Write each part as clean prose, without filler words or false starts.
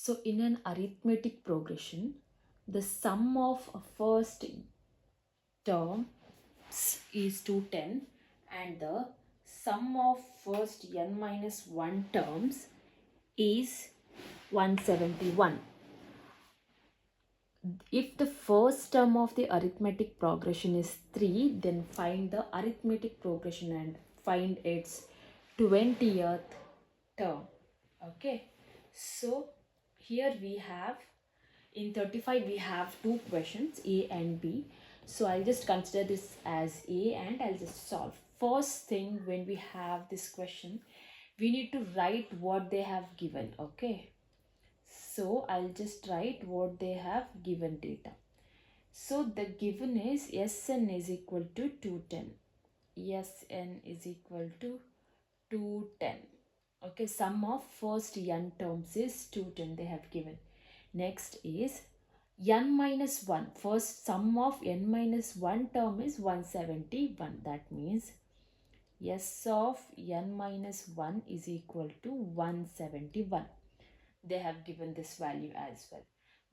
So in an arithmetic progression, the sum of first term is 210 and the sum of first n minus 1 terms is 171. If the first term of the arithmetic progression is 3, then find the arithmetic progression and find its 20th term. Okay, so here we have in 35 we have two questions, A and B. So I'll just consider this as A and I'll just solve. First thing, when we have this question, we need to write what they have given. Okay, so I'll just write what they have given data. So the given is Sn is equal to 210. Sn is equal to 210. Okay, sum of first n terms is 210 they have given. Next is n minus 1. First sum of n minus 1 term is 171. That means S of n minus 1 is equal to 171. They have given this value as well.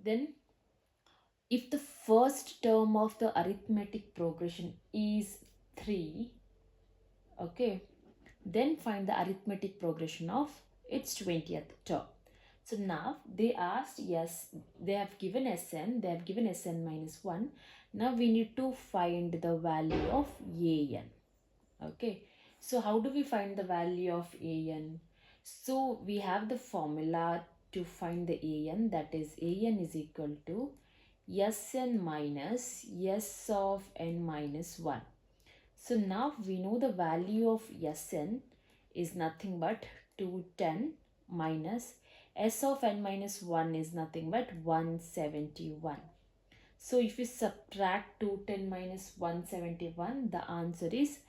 Then if the first term of the arithmetic progression is 3, okay, then find the arithmetic progression of its 20th term. So now they asked, yes, they have given Sn, they have given Sn minus 1. Now we need to find the value of An. Okay, so how do we find the value of An? So we have the formula to find the An, that is An is equal to Sn minus S of n minus 1. So now we know the value of Sn is nothing but 210 minus S of n minus 1 is nothing but 171. So if you subtract 210 minus 171, the answer is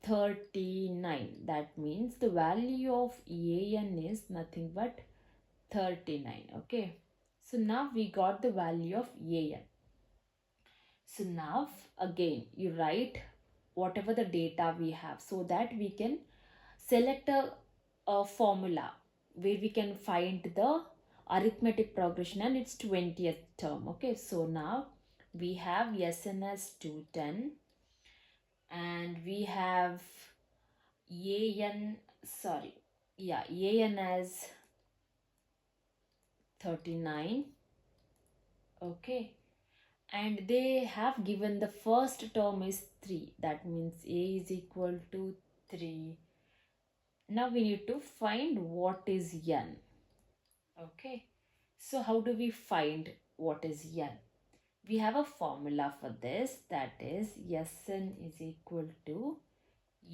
39. That means the value of An is nothing but 39. Okay, so now we got the value of An. So now again you write whatever the data we have so that we can select a formula where we can find the arithmetic progression and its 20th term. Okay, so now we have Sn as 210 and we have An as 39. Okay, and they have given the first term is 3. That means A is equal to 3. Now we need to find what is n. Okay, so how do we find what is n? We have a formula for this, that is Sn is equal to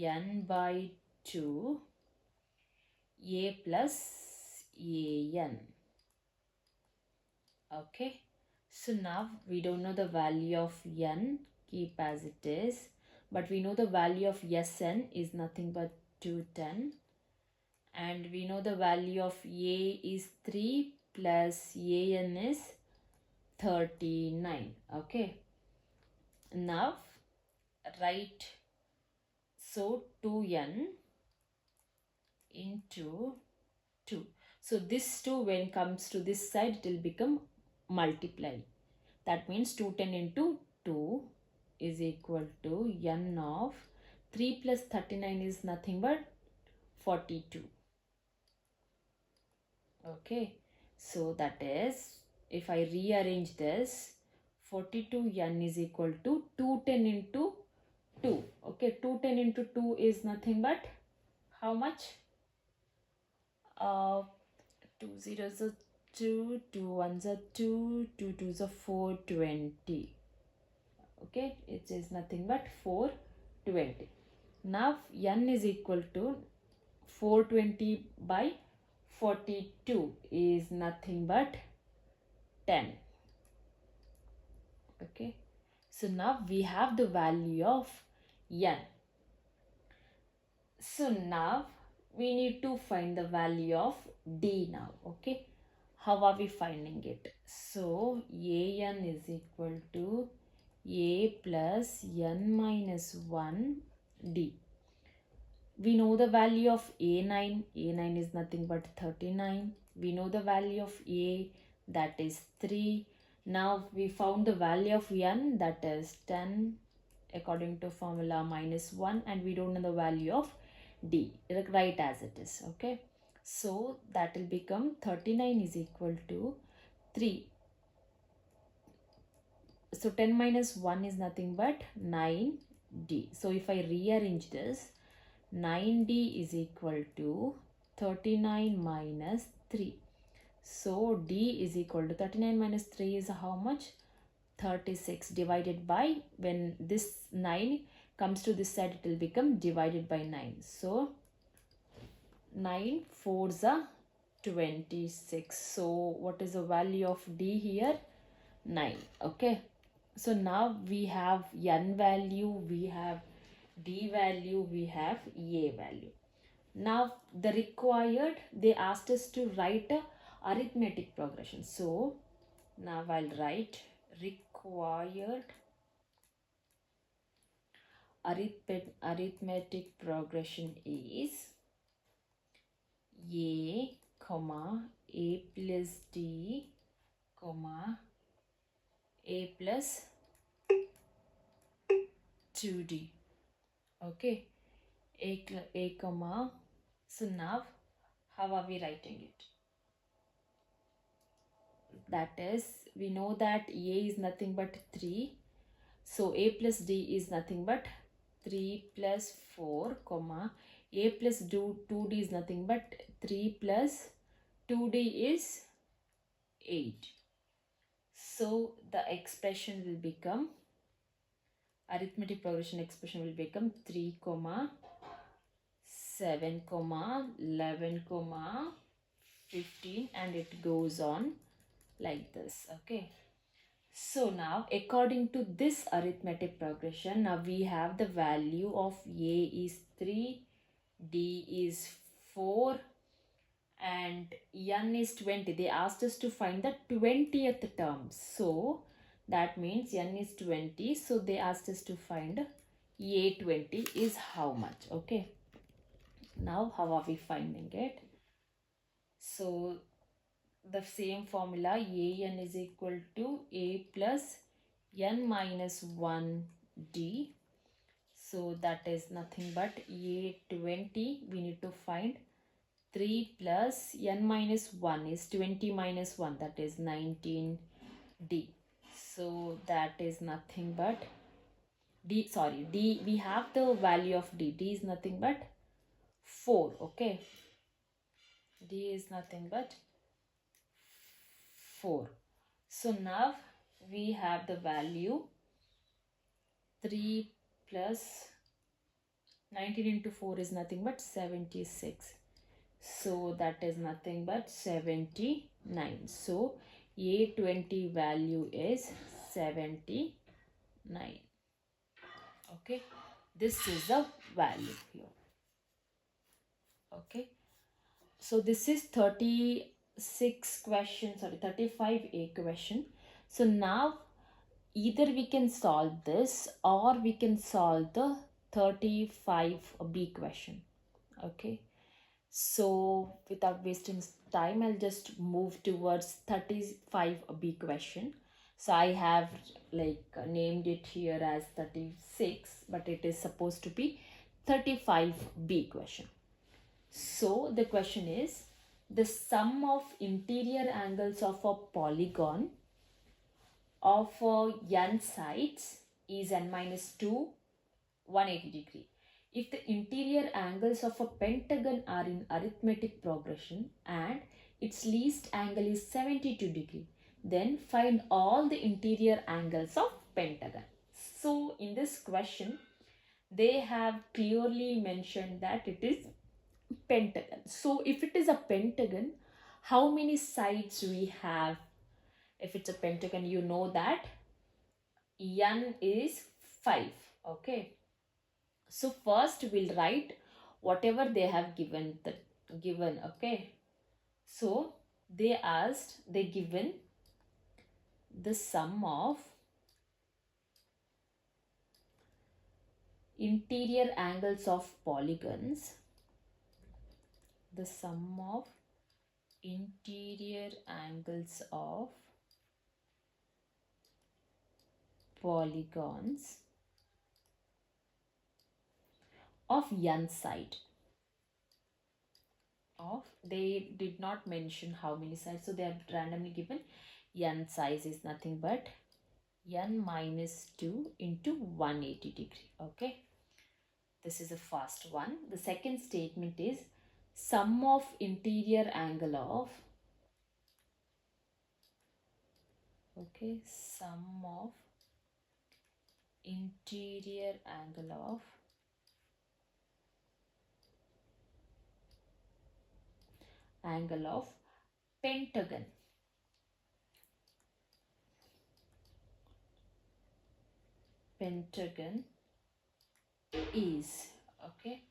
n by 2 A plus An. Okay, so now we don't know the value of n, keep as it is, but we know the value of Sn is nothing but 210 and we know the value of A is 3 plus An is 39. Okay, now write, so 2n into 2. So this 2 when comes to this side it will become multiply. That means 210 into 2 is equal to n of 3 plus 39 is nothing but 42. Okay, so that is, if I rearrange this, 42n is equal to 210 into 2. Okay, 210 into 2 is nothing but how much? 2 zeros are 2, 2 ones are 2, 2 twos are 420. Okay, it is nothing but 420. Now n is equal to 420 by 42 is nothing but 10. Okay, so now we have the value of n. So now we need to find the value of d now. Okay, how are we finding it? So An is equal to A plus n minus 1 d. We know the value of A9. A9 is nothing but 39. We know the value of a, that is 3. Now we found the value of n, that is 10 according to formula minus 1, and we don't know the value of d. Write as it is. Okay, so that will become 39 is equal to 3. So 10 minus 1 is nothing but 9d. So if I rearrange this, 9d is equal to 39 minus 3. So d is equal to 39 minus 3 is how much? 36 divided by, when this 9 comes to this side, it will become divided by 9. So 9 4s are 26. So what is the value of d here? 9. Okay, so now we have n value, we have d value, we have a value. Now the required, they asked us to write a arithmetic progression. So now I'll write required arithmetic progression is a comma a plus d comma a plus 2d. Okay, a comma. So now how are we writing it? That is, we know that a is nothing but 3. So a plus d is nothing but 3 plus 4 comma a plus 2d is nothing but 3 plus 2d is 8. So the expression will become, arithmetic progression expression will become 3 comma 7 comma 11 comma 15, and it goes on like this. Okay, so now according to this arithmetic progression, now we have the value of a is 3, d is 4, and n is 20. They asked us to find the 20th term. So that means n is 20. So they asked us to find a20 is how much. Okay, now how are we finding it? So the same formula, an is equal to a plus n minus 1 d. So that is nothing but a20. We need to find 3 plus n minus 1 is 20 minus 1, that is 19d. So that is nothing but d, sorry, d, we have the value of d is nothing but 4. Okay, d is nothing but 4. So now we have the value 3 plus 19 into 4 is nothing but 76. So that is nothing but 79. So a20 value is 79. Okay, this is the value here. Okay, so this is 36 question, sorry, 35a question. So now either we can solve this or we can solve the 35b question. Okay, so without wasting time, I'll just move towards 35b question. So I have named it here as 36, but it is supposed to be 35b question. So the question is, the sum of interior angles of a polygon of n sides is n minus 2, 180 degree. If the interior angles of a pentagon are in arithmetic progression and its least angle is 72 degree, then find all the interior angles of pentagon. So in this question, they have clearly mentioned that it is pentagon. So if it is a pentagon, how many sides we have? If it's a pentagon, you know that n is 5. Okay, so first we'll write whatever they have given. Okay, so they given the sum of interior angles of polygons, the sum of interior angles of polygons of n side of, they did not mention how many sides, so they have randomly given n size is nothing but n minus 2 into 180 degree. Okay, this is the first one. The second statement is sum of interior angle of, okay, sum of interior angle of pentagon is, okay.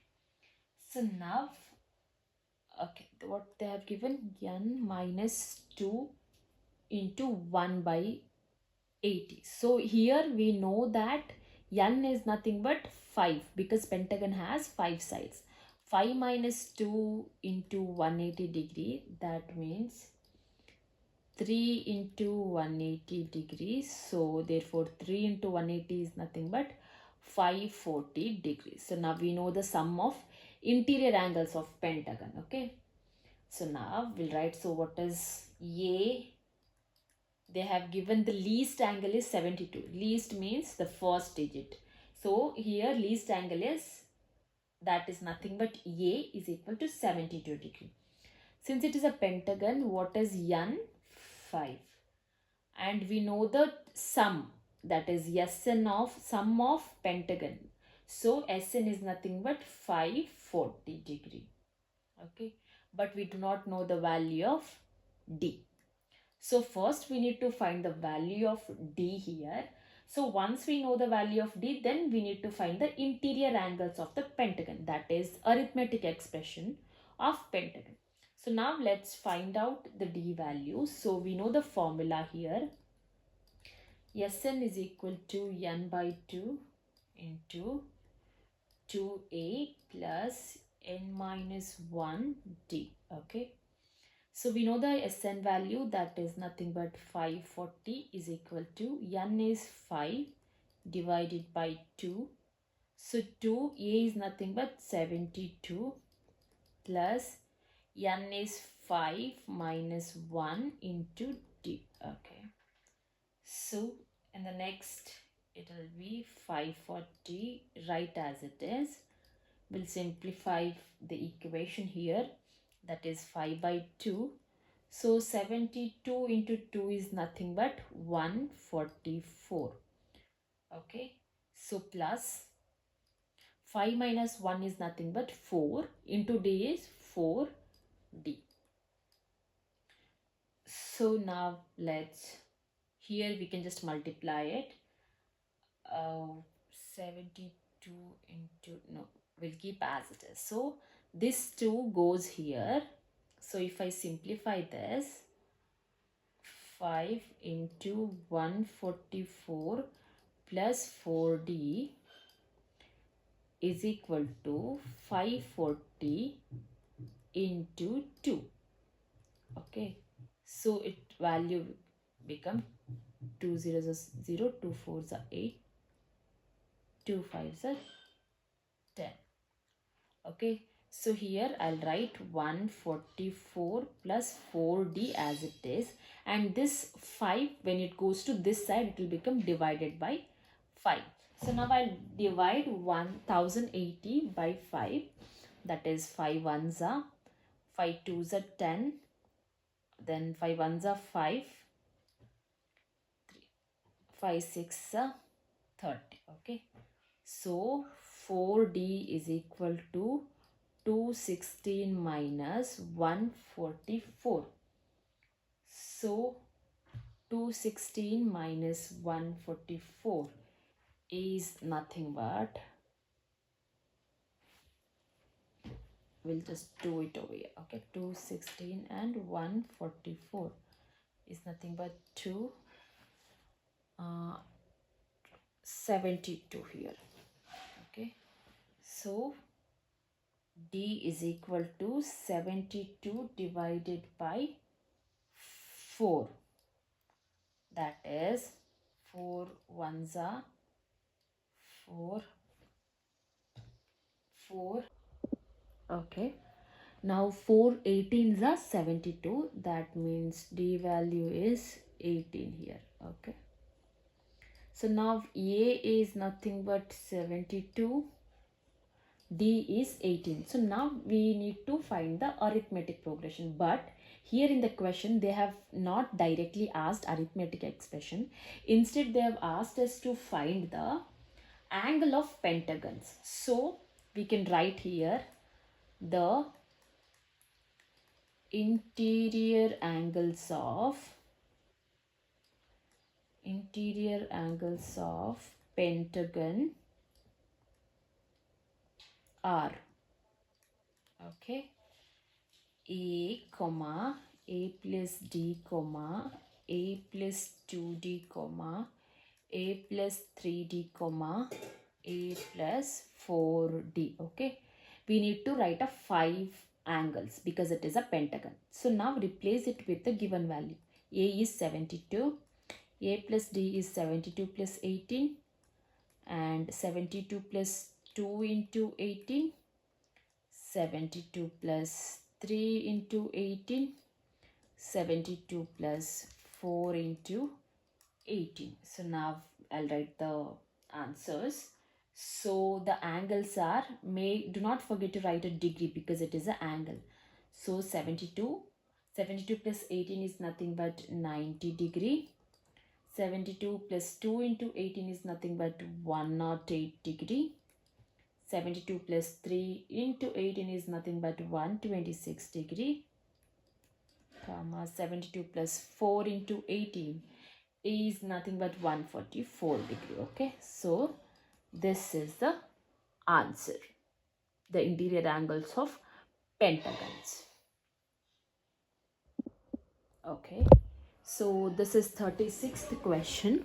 So now, okay, what they have given, n minus 2 into 1 by 80. So here we know that n is nothing but 5 because pentagon has 5 sides. 5 minus 2 into 180 degree, that means 3 into 180 degrees. So therefore 3 into 180 is nothing but 540 degrees. So now we know the sum of interior angles of pentagon. Okay, so now we'll write, so what is A? They have given the least angle is 72. Least means the first digit. So here least angle is, that is nothing but A is equal to 72 degree. Since it is a pentagon, what is n? 5. And we know the sum, that is Sn of sum of pentagon. So Sn is nothing but 540 degree. Okay, but we do not know the value of D. So first we need to find the value of D here. So once we know the value of D, then we need to find the interior angles of the pentagon, that is arithmetic expression of pentagon. So now let's find out the D value. So we know the formula here. Sn is equal to n by 2 into 2a plus n minus 1 D. Okay. So we know the Sn value, that is nothing but 540 is equal to, n is 5 divided by 2. So 2a is nothing but 72 plus n is 5 minus 1 into D. Okay. So in the next it will be 540, write as it is. We'll simplify the equation here, that is 5 by 2. So 72 into 2 is nothing but 144. Okay. So plus 5 minus 1 is nothing but 4 into D is 4D. So now let's, here we can just multiply it. 72 into, no, we'll keep as it is. So this 2 goes here. So if I simplify this, 5 into 144 plus 4D is equal to 540 into 2. Okay, so it value become 2 zeros are 0, 2 fours are 8, 2 fives are 10. Okay, so here I'll write 144 plus 4D as it is, and this 5, when it goes to this side, it will become divided by 5. So now I'll divide 1080 by 5, that is 5 ones are 5 twos are 10, then 5 ones are 5, 5 6 are 30. Okay, so 4D is equal to 216 minus 144. So 216 minus 144 is nothing but, we'll just do it over here. Okay, 216 and 144 is nothing but 272 here. Okay, so D is equal to 72 divided by 4. That is 4 ones are 4, 4. Okay. Now 4 18s are 72. That means D value is 18 here. Okay. So now A is nothing but 72. D is 18. So now we need to find the arithmetic progression. But here in the question, they have not directly asked arithmetic expression. Instead, they have asked us to find the angle of pentagons. So we can write here the interior angles of pentagon are, okay, a comma a plus d comma a plus 2d comma a plus 3d comma a plus 4d. Okay, we need to write a 5 angles because it is a pentagon. So now replace it with the given value. A is 72, a plus d is 72 plus 18, and 72 plus 2 into 18, 72 plus 3 into 18, 72 plus 4 into 18. So now I'll write the answers. So the angles are, do not forget to write a degree because it is an angle. So 72 plus 18 is nothing but 90 degree. 72 plus 2 into 18 is nothing but 108 degree. 72 plus 3 into 18 is nothing but 126 degree, comma 72 plus 4 into 18 is nothing but 144 degree. Okay, so this is the answer, the interior angles of pentagons. Okay, so this is 36th question.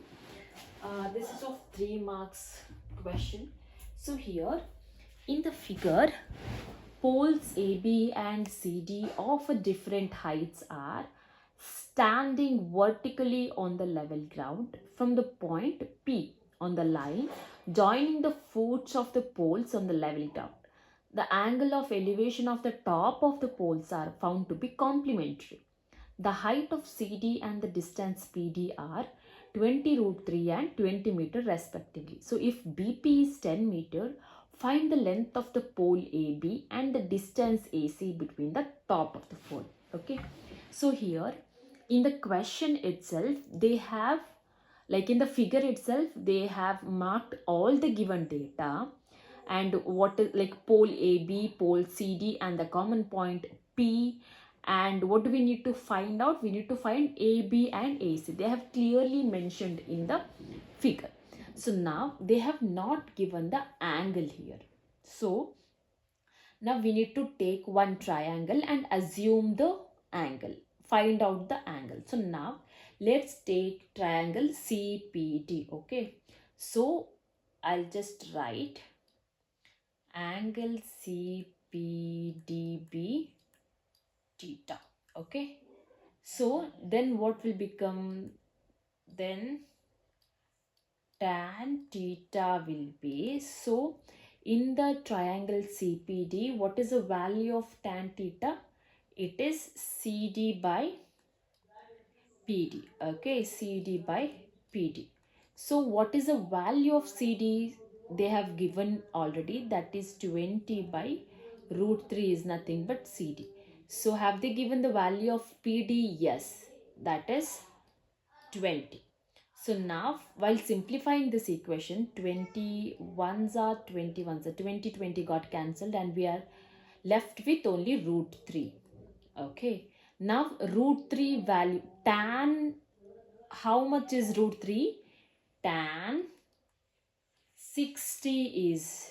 This is of 3 marks question. So here in the figure, poles AB and CD of different heights are standing vertically on the level ground from the point P on the line joining the foots of the poles on the level ground. The angle of elevation of the top of the poles are found to be complementary. The height of CD and the distance PD are 20 root 3 and 20 meter respectively. So if BP is 10 meter, find the length of the pole AB and the distance AC between the top of the pole. Okay. So here in the question itself, they have, like in the figure itself, they have marked all the given data and what is like pole AB, pole CD and the common point P. And what do we need to find out? We need to find AB and AC. They have clearly mentioned in the figure. So now they have not given the angle here. So now we need to take one triangle and assume the angle. Find out the angle. So now let's take triangle CPD. Okay. So I'll just write angle CPDB theta. Okay. So then what will become? Then tan theta will be, so in the triangle CPD, what is the value of tan theta? It is CD by PD. Okay, CD by PD. So what is the value of CD? They have given already, that is 20 by root 3 is nothing but CD. So have they given the value of PD? Yes, that is 20. So now while simplifying this equation, 20 ones are 20 ones are 20, 20 got cancelled and we are left with only root 3. Okay. Now root 3 value, tan, how much is root 3? Tan 60 is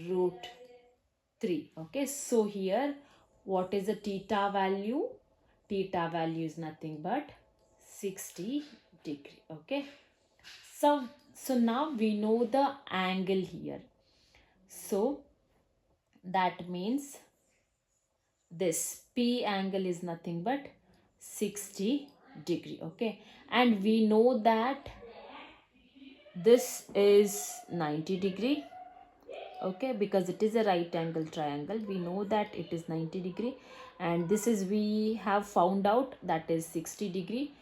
root 3. Okay. So here what is the theta value? Theta value is nothing but 60 degree. Okay. So now we know the angle here. So that means this P angle is nothing but 60 degree. Okay, and we know that this is 90 degree. Okay, because it is a right angle triangle, we know that it is 90 degree, and this is, we have found out, that is 60 degree.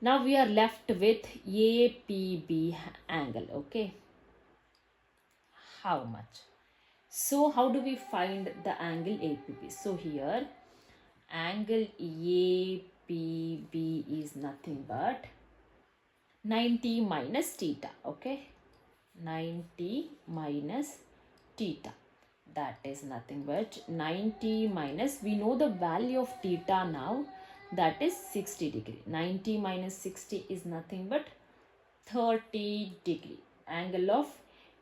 Now we are left with APB angle. Okay, how much? So how do we find the angle APB? So here angle APB is nothing but 90 minus theta. Okay, 90 minus theta, that is nothing but 90 minus, we know the value of theta now, that is 60 degree. 90 minus 60 is nothing but 30 degree. Angle of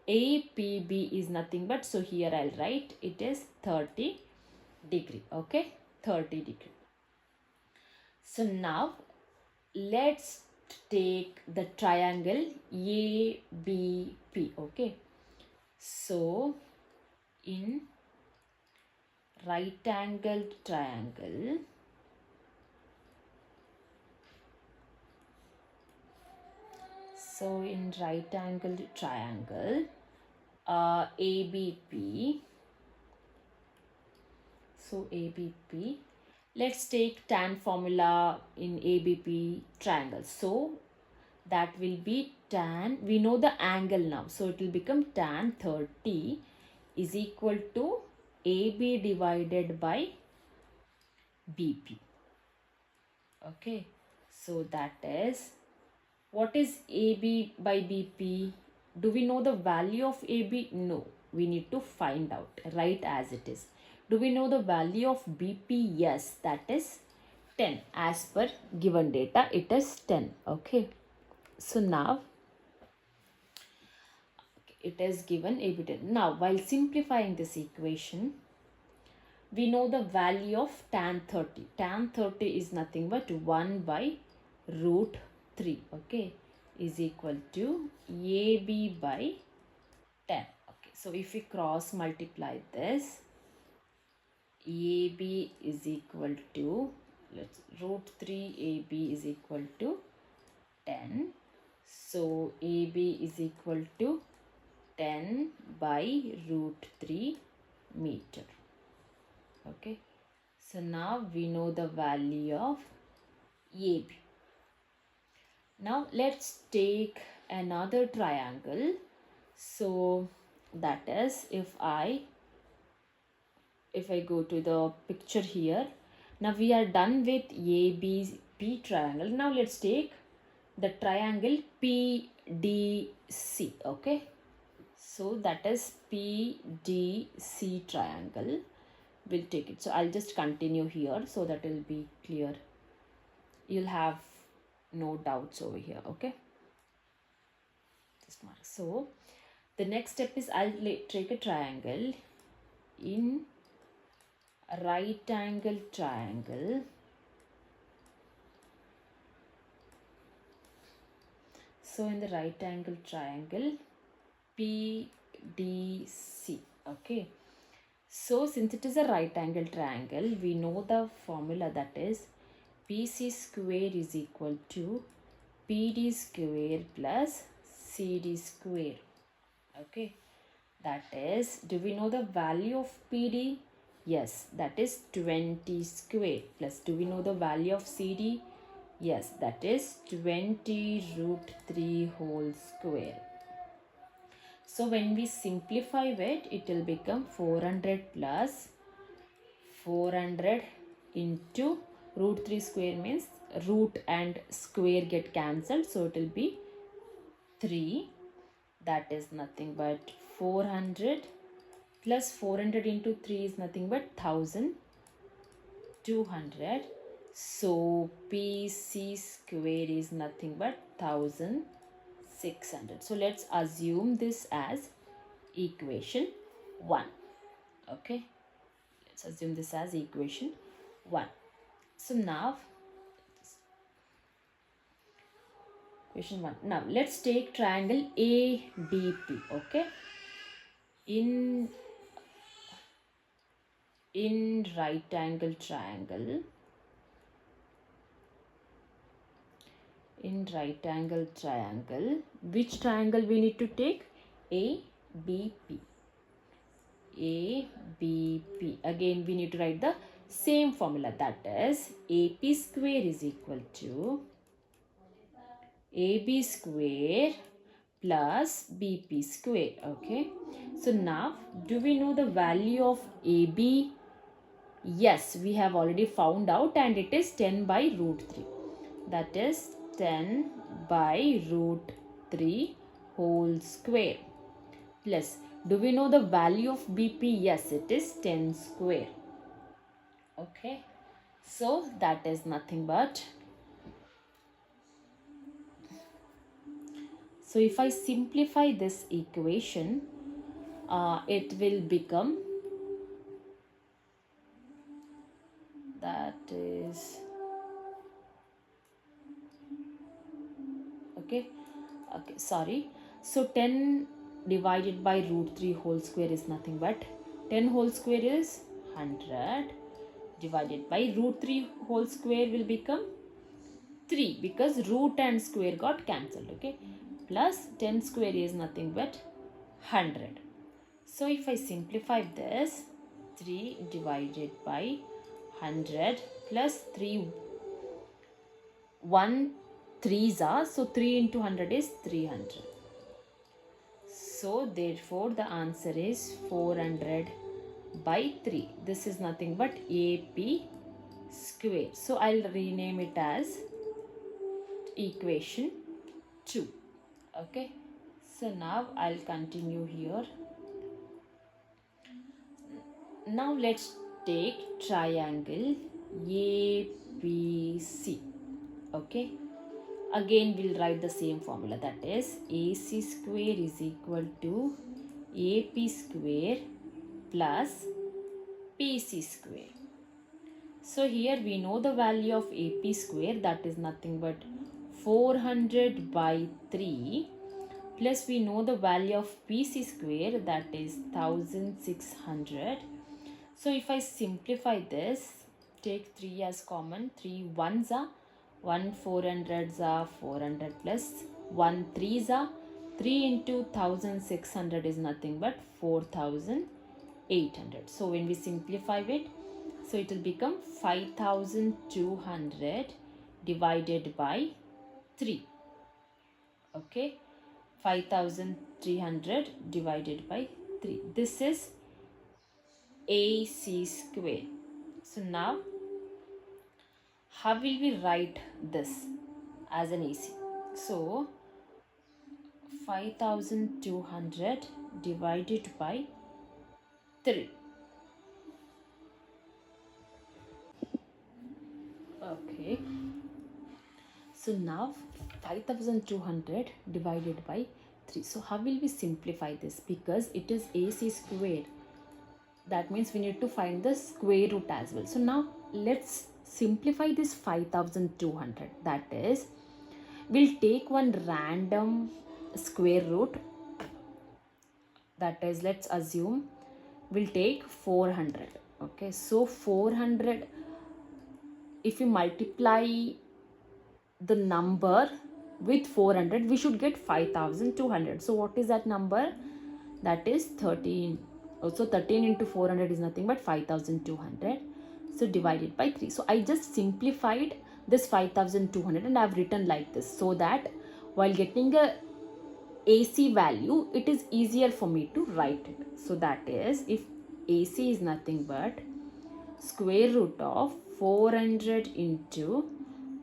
APB is nothing but, so here I'll write it is 30 degree. Okay, 30 degree. So now let's take the triangle ABP. Okay, so in right angled triangle, ABP, so ABP, let's take tan formula in ABP triangle. So that will be tan, we know the angle now, so it will become tan 30 is equal to AB divided by BP. Okay, so that is, what is AB by BP? Do we know the value of AB? No, we need to find out, right, as it is. Do we know the value of BP? Yes, that is 10. As per given data, it is 10. Okay, so now it is given AB 10. Now while simplifying this equation, we know the value of tan 30. Tan 30 is nothing but 1 by root 3. Okay, is equal to AB by 10. Okay, so if we cross multiply this, AB is equal to, let's root 3 AB is equal to 10. So AB is equal to 10 by root 3 meter. Okay, so now we know the value of AB. Now let's take another triangle. So that is, if I go to the picture here, now we are done with ABP triangle. Now let's take the triangle PDC. Okay, so that is PDC triangle, we'll take it. So I'll just continue here so that it will be clear, you'll have no doubts over here. Okay, just mark. So the next step is, I'll take a triangle in a right angle triangle. So in the right angle triangle PDC. Okay, so since it is a right angle triangle, we know the formula, that is BC square is equal to PD square plus CD square. Okay, that is, do we know the value of PD? Yes, that is 20 square, plus do we know the value of CD? Yes, that is 20 root 3 whole square. So when we simplify it, it will become 400 plus 400 into root 3 square, means root and square get cancelled, so it will be 3, that is nothing but 400 plus 400 into 3 is nothing but 1200. So PC square is nothing but 1600. So let's assume this as equation 1. Okay, let's assume this as equation 1. So now equation 1. Now let's take triangle ADP. Okay, in in right angle triangle, which triangle we need to take? ABP. ABP. Again we need to write the same formula, that is AP square is equal to AB square plus BP square. Okay, so now do we know the value of AB? Yes, we have already found out, and it is 10 by root 3. That is 10 by root 3 whole square. Plus, do we know the value of BP? Yes, it is 10 square. Okay, so that is nothing but, so if I simplify this equation, it will become, that is, okay, sorry, so 10 divided by root 3 whole square is nothing but 10 whole square is 100, divided by root 3 whole square will become 3, because root and square got cancelled. Okay, plus 10 square is nothing but 100. So if I simplify this, 3 divided by 100 plus 3, 1 3s are, so 3 into 100 is 300. So therefore the answer is 400 by 3. This is nothing but AP square. So I'll rename it as equation 2. Okay, so now I'll continue here. Now let's take triangle ABC. Okay, again we'll write the same formula, that is AC square is equal to AP square plus PC square. So here we know the value of AP square, that is nothing but 400 by 3, plus we know the value of PC square, that is 1600. So if I simplify this, take 3 as common, 3 1s are 1 400s are 400 plus 1 3s are 3 into 1600 is nothing but 4800. So when we simplify it, so it will become 5200 divided by 3. Okay, 5300 divided by 3. This is AC square. So now how will we write this as an AC? So 5200 divided by 3. Okay, so now 5200 divided by 3. So how will we simplify this? Because it is AC square, that means we need to find the square root as well. So now let's simplify this 5200. That is, we'll take one random square root, that is, let's assume we'll take 400. Okay, so 400, if you multiply the number with 400, we should get 5200. So what is that number? That is 13. Also 13 into 400 is nothing but 5200. So divided by 3. So I just simplified this 5200 and I've written like this, so that while getting a AC value, it is easier for me to write it. So that is, if AC is nothing but square root of 400 into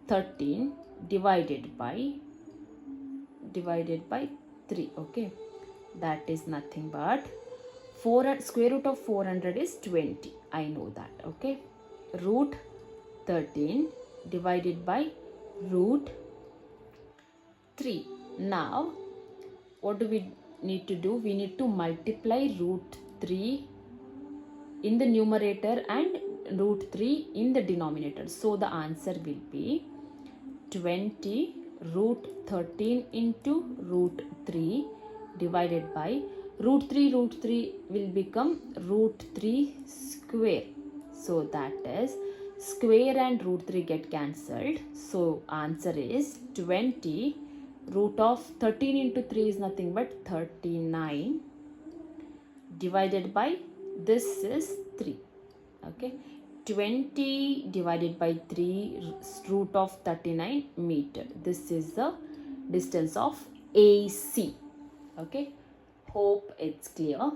13 divided by 3. Okay, that is nothing but square root of 400 is 20. I know that. Okay, root 13 divided by root 3. Now what do we need to do? We need to multiply root 3 in the numerator and root 3 in the denominator. So the answer will be 20 root 13 into root 3 divided by root 3 will become root 3 square. So that is square and root 3 get cancelled. So answer is 20. Root of 13 into 3 is nothing but 39 divided by this is 3. Okay, 20 divided by 3 root of 39 meter. This is the distance of AC. Okay, hope it's clear.